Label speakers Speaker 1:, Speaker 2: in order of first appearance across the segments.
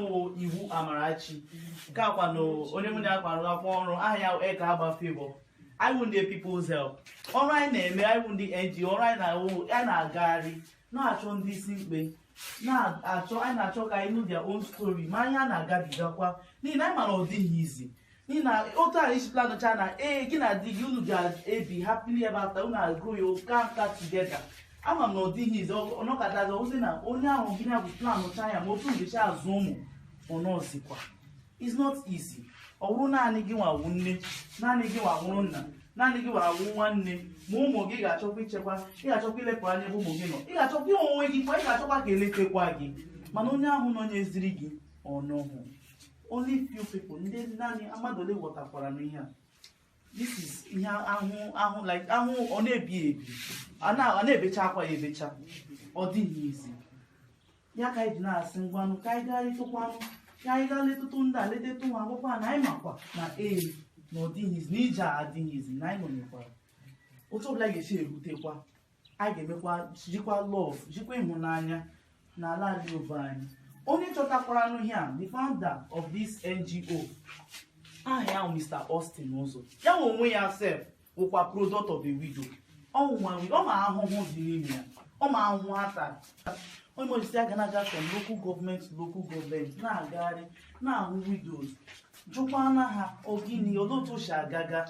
Speaker 1: bụ iwu Amarachi nke akwa na onye mụ na-akwa akwụkwọ ọrụ aha ya Eka Agba Favour. Anyị bụ ndị People's Help. Ọrụ anyị na-eme, anyị bụ ndị NGO, ọrụ anyị na-agagharị na-achọ ndị isi mkpe, anyị na-achọ ka anyị know their own story ma ihe a na-agabigakwa n'ihi na anyị mara ọ dịghị izi n'ihi na otu anyị isi planụcha na gị na di gị unu ga-ebi happily ever after, unu agụ ya ụka nka together. Ama m na ọ dịghị izi ọnọkọtazi ozi na onye ahụ gị na-abụ planụcha ya ma otu ngechi azụ ụmụ ọnọzikwa. It's not easy. Ọ bụrụ naanị gị nwawu nne, naanị gị nwawụrụ nna, naanị gị nwawu nwanne, ma ụmụ gị ga-achọkwa ichekwa, ị ga-achọkwa ilepụ anya ebe ụmụ gị nọ, ị ga-achọkwa inwe onwe gị kwa, ị ga-achọkwa ka eletekwa gị, mana onye ahụ nọ nyeziri gị ọnọhụ. Only few people, ndị naanị mmadụ ole ghọtakwara n'ihe a. This is ihe ahụ like ahụ ọ na-ebi ebi, ọ na-ebecha akwa ya ebecha, ọ dịghị izi. Ya ka anyị ji na-asị ngwanụ ka anyị gaa ịtụkwanụ, ka anyị gaa letụtụ ndị a letetụ nwa akwụkwọ na anyị makwa na na ọ dịghị izi, na ije a adịghị izi, na anyị nọnyekwara otu ọbụla ga-esi erutekwa. Anyị ga-emekwa jikwa love, jikwa ịhụnanya n'ala anyị obodo anyị. Onye chọtakwara n'ihe a, the founder of this NGO, aha ya Mr. Austin Ụzọ, ya nwe onwe ya self wụkwa product of a widow. Ọ ma ahụhụ dị n'ime ya, ọ ma ahụhụ ata. Onye mojisi aga na-aga from local government to local government na-agagharị na-ahụ widows, jụkwa na ha ogini otu o si agaga,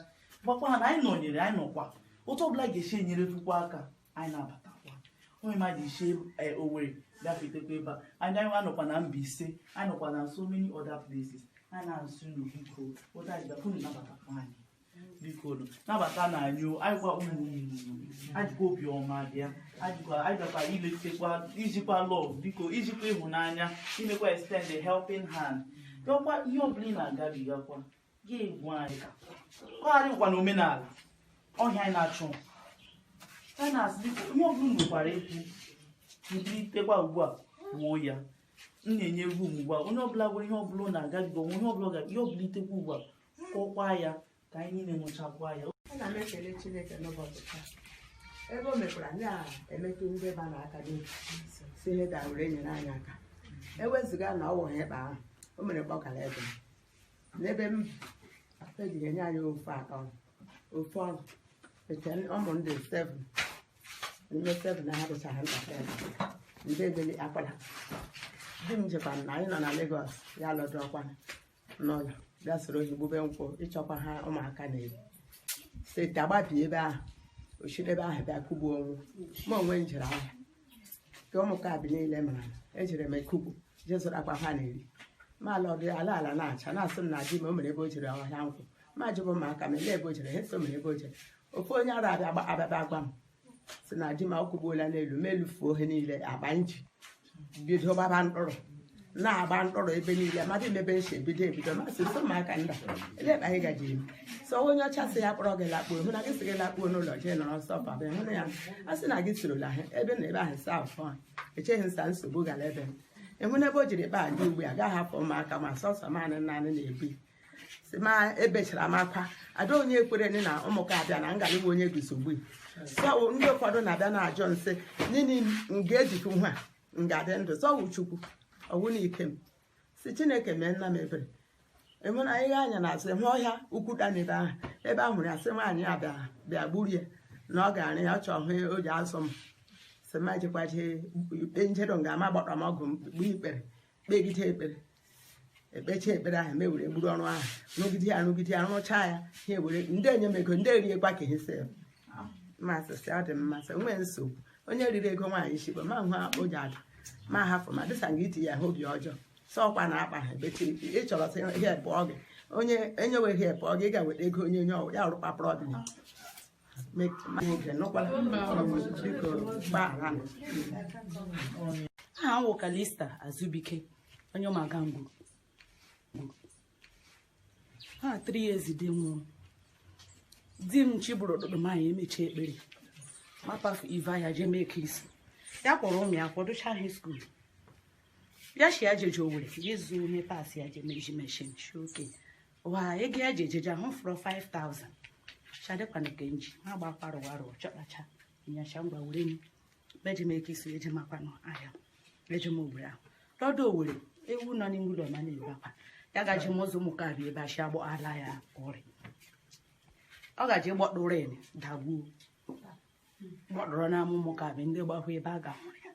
Speaker 1: gwakwa ha na anyị nọnyere, anyị nọkwa otu ọbụla ga-esi enyere tukwa aka, anyị na-abatakwa. Onye ma ji isi Owerri gafetekwa ebe a, anyị anọkwa na Mbaise, anyị nọkwa na so many other places. Anyị na-asụ unu biko otu anyị gafunu nabatakwa anyị biko nabata na anyị, anyị gwa ụmụ anyị jikwa obiọma bịa, anyị gakwa iletekwa ijikwa love biko, ijikwa ịhụnanya, imekwa extend the helping hand. Dọkwa ihe ọbụla ị na-agabigakwa gị egwu anyị ka ọ gharịkwa na omenala ọhịa anyị na-achụ. Anyị na-asị biko ihe ọbụla nwekwara ekwu mbilitekwa ugbu a wuo ya. M na-enye egwu ugbu a, onye ọbụla nwere ihe ọbụla na-agabiga onwe ihe ọbụla ihe ọbụla itekwa ugbu a kọkwa ya ka anyị niile nụchakwa ya.
Speaker 2: Ana m ekele Chineke n'ụbọchị taa ebe o mekwara na-emetụ ndị ba n'aka n'otu si ihe ga-were nyere anyị aka. Ewezụga na ọ wụghị ebe ahụ, o mere kpọkara ebe n'ebe m ejiri enye anyị ofu ọrụ ete ụmụ ndị 7 n'ime 7 na ha dịcha ha ntakịrị ndị ebeli akwara. Di m jikwa na anyị nọ na Lagos ya lọdụ ọkwa n'ụlọ bịa soro ohigbube nkwụ ịchọkwa ha ụmụaka na-ebi site agbapụ ebe ahụ, ochiri ebe ahụ bịa kugbuo onwe m onwe njiri ahụ ka ụmụka bi niile mara ejiri m ekugbu jezụrụ akwa ha na-eri ma lọdụ ala na-acha na-asị m na di m o mere ebe o jiri ọhịa nkwụ ma jụbụ ụmụaka ma ele ebe o jere, ha so mere ebe o jere. Ofu onye ara abịa agwa m si na di m o kugbuola n'elu ma elufuo ohe niile agba nji bido gbaba mkpụrụ na-agba mkpụrụ ebe niile mmadụ mebe nche ebido masị so ụmụaka nda eleba anyị gaji eme so onye ọcha sị ya kpọrọ gị lakpuo hụ na gị sị gị lakpuo n'ụlọ jee nọrọ nsọ papa hụ na ya a sị na gị sorola ha ebe na ebe ahụ saa afọ a echeghị nsa nsogbu gara ebe m ịhụ n'ebe o jiri kpaa dị ugbu a agaghị afọ ụmụaka ma sọsọ manị naanị na-ebi si ma ebechara m akwa ada onye kwere na ụmụka abịa na ngalịgba onye guzogbu so ndị ụfọdụ na-abịa na-ajọ nsị nini m ga-ejikwu ha ngadị ndụ sọwụ Chukwu ọwụ na ike m si Chineke mee nna m ebere ịhụ na ihe anya na-asị hụ ọhịa ukwu da n'ebe ahụ ya sị nwaanyị a bịa gburie na ọ ga-arị ya, ọ chọọ hụ o ji azụ m si ma jikwaje ikpe njedo nga ama gbọrọ m ọgụ gbu ikpere kpegide ekpere ekpecha ekpere ahụ mewere gburu ọrụ ahụ nrụgide ya rụchaa ya ha ewere ndị enye m ego ndị eriekwa ka ihe si masịsị ọ dị mmasị nwee nsogbu onye riri ego nwaanyị shikpo ma hụ akpụ ji ada ma hafụ ma dịsa nga iti ya ha obi ọjọọ sọkwa na akpa ha ebechi ị chọrọ sị ihe pụọ gị onye enyeweghị ihe pụọ gị ga-weta ego onye ọwụ ya rụkpapụrụ ọdịna
Speaker 3: aha wụ Kalista Azubike onye ụmụaka ngwuru ha 3 years dị nwụrụ. Di m chibụrụ ụtụtụ maanyị emechi ekpere mapafu ive ya jee mee kisi ya kpọrọ ụmụ ya kwadocha ha skuul ya shi ya jeje Owerri ịzụ ihe paasị ya je meji meshin shoke wa ego ya jejeje ahụ fụrụ 5,000 shadekwana kenji ha gbakwara warụ chọkpacha nyasha ngwa were m beji mee kisi eje makwanụ ahịa eje m Owerri ahụ lọdụ Owerri ewu nọ n'ime ụlọ ma na-ebe akwa ya gaji mụzụ ụmụ ka bịa ebe achị agbọ ala ya ọrị ọ gaji gbọdụrụ ya dagbuo gbọdụrụ na amụmụ ka bịa ndị gbahụ ebe a ga-ahụrụ ya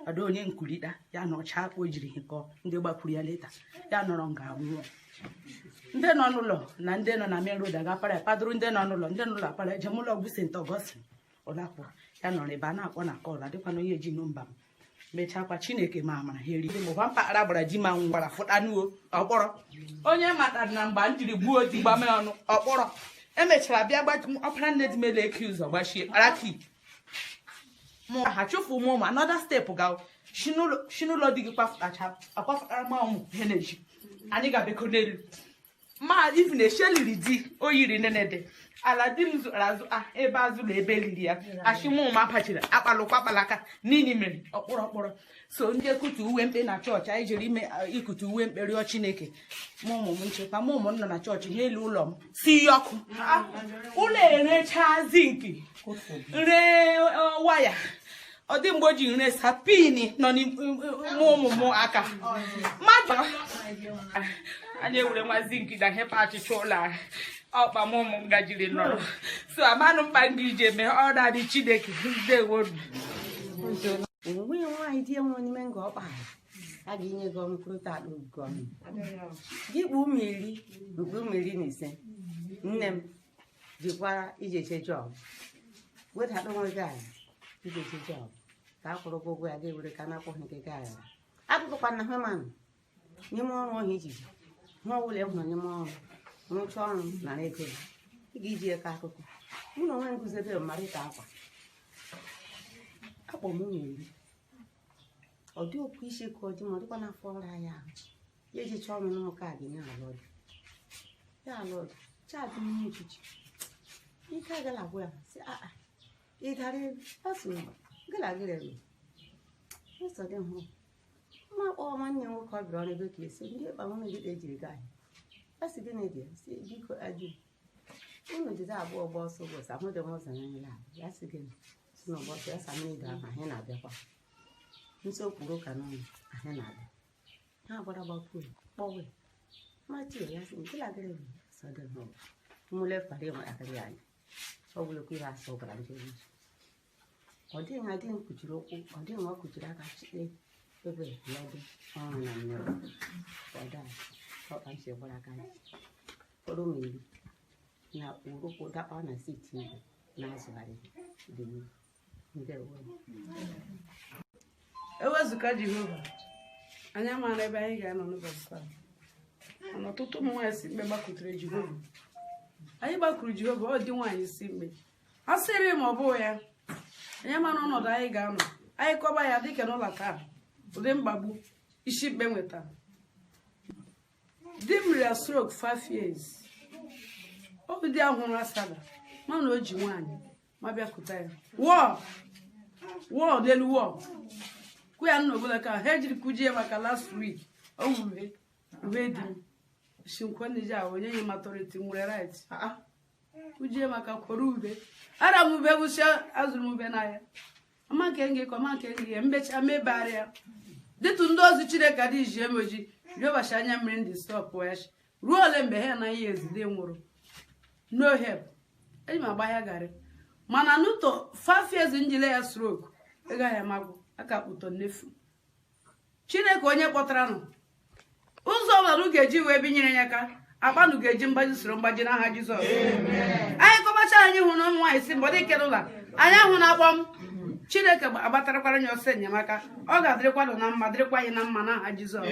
Speaker 3: ọdụ onye nkulita ya na ọcha akpụ jiri hịkọ ndị gbakwuru ya leta ya nọrọ nga nwụọ ndị nọ n'ụlọ na ndị nọ na main road agapara padoro ndị nọ n'ụlọ ndị n'ụlọ akpara ejem ụlọ ọgwụ St. Augustine ụlọakwụkwọ ya nọrọ ebe a na-akpọ na kọl adịkwana onye ji nọmba m mechakwa Chineke ma amara ha eri mụba mpaghara gbara ji ma nwara fụtanuo ọkpọrọ onye matara na mgba m jiri gbuo di gbame ọnụ ọkpọrọ emechara bịa ọpara nne dị mele eke ụzọ gbachie kparaki mụ ha chụfụ ụmụ ụmụ anọda steepụ ga shinụlọ dị gị kpafụtacha akpafụtara ma ụmụ ihe na-eji anyị ga-abịakọ n'elu ma ifu na-esheliri di o yiri nenede ala di m zụrụ azụ ebe azụ na ebe liri ya ashimụma apachiri akpalụkwa akpalaka niile mere ọkpọrọ so ndị ekutu uwe mkpe na chọọchị anyị jere ime ikutu uwe mkpe rịọ Chineke mụ ụmụ m nchekwa mụ ụmụ m nọ na chọọchị ha elu ụlọ m si ya ọkụ ụlọ erecha zinki nre waya ọ dị mgbe o ji nre sapini nọ n'ime ụmụ m aka mmadụ anyị ewere nwa zinki na hepa achịcha ụlọ anyị ọkpa m ụmụ m gajiri nọrọ so amanụ mkpa ndị ije mee ọ na-adị Chineke ndewo
Speaker 2: Mgbe nwaanyị di enwe n'ime nga ọkpa a ga-enye gị mkpụrụta akpa ugo gị kpụ ụmụ iri na ise nne m jikwara ijeche jọb wedata nwa gị ala ijeche jọb ka a kwụrụ ụgwọ ya ga-ewere ka na-akwụghị nke gị ala akụkụkwa na ha manụ n'ime ọrụ ọhụ ijiji nwa ọbụla e hụrụ n'ime ọrụ rụcha ọrụ nara ego ị ga-iji eke akụkụ mụ na onwe nguzebe mmarịta akwa akpọ m nwere ọ dị okwu isi ka ọ dị ma ọ dịkwa n'afọ ọrụ anyị ahụ ya eji chọọ m n'ụmụ kaadị ya alọdụ chaadị n'ihe echichi ike agala agwụ ya si ị dara elu asụ gala gịrị eso dị hụ mma kpọọ nwanne m nwoke ọ bịara ọrụ ebe ka esi ndị ịkpa nwunye gị ejiri gaa anyị asị gịnị dị si biko adị unu jide abụọ ọgbọ ọsọ ụbọchị ahụ dị m ụzọ n'anyịla ya sị gịnị si n'ụbọchị ya sa mmiri daa ma anyị na-abịakwa nso kwuru ụka n'ọnụ anyị na-abịa ha gbara gbakwuo kpọwe matie ya sị nke lagịrị bụ sọdị hụ mmụle fara ịmakarị anyị ọ bụlakwa ihe asọ gwara ndị ozi ọ dịghị na di m kpuchiri ụkwụ ọ dịghị nwa kpuchiri aka chite ebe ya dị ọrụ na mmiri ọda ọka nsi gwara aka fọrọ mmiri na urukwu dakpa na siti igwe na-azụgharị dị ndewo
Speaker 3: ewezụga Jehova anyị amaara ebe anyị ga-anọ n'ụbọchị taa mana ọtụtụ ụmụ nwaanyị si mkpe gbakwutere Jehova anyị gbakwuru Jehova ọ dị nwaanyị si mkpe a sịrị ma ọ bụ ya anyị mara ọnọdụ anyị ga-anọ anyị kọba ya dịka n'ụlọ taa ụdị mkpagbu isi mkpe nwetara di m rịa stroke 5 years ọ bụ di ahụrụ asada mana o ji nwaanyị ma bịakwuta ya wọọ n'elu wọọ kwụ ya nna obodo ka ha ejiri kụjie maka last week o wube ube di m shinkweniji ahụ onye nye matoriti nwere right kụjie maka kworo ube ara m ube gwụsị azụrụ m ube n'ahịa ama nke ngị kọ ma nke ngị mbecha mebegharị ya dịtụ ndị ozi Chineke dị iji emoji rịọbachi anya mmiri ndị stọpụ ya ruo ole mgbe ha anaghị ezide nwụrụ no help eji m agba ya garị mana n'ụtọ 5 years njile ya stroke ịgaghị amagwụ aka kpụtọ nnefu Chineke onye kpọtara nụ ụzọ ọbụla ga-eji wee binyere ya aka akpanụ ga-eji mgbaji soro mgbaji n'aha Jizọs anyị kọbacha anyị hụ na ụmụ nwaanyị si mbọdị ike n'ụlọ anyị ahụ na akpọm Chineke agbataраkwara anyị ọsọ enyemaka ọ ga-adịrịkwanụ na mma dịrịkwa anyị na mma n'aha Jizọs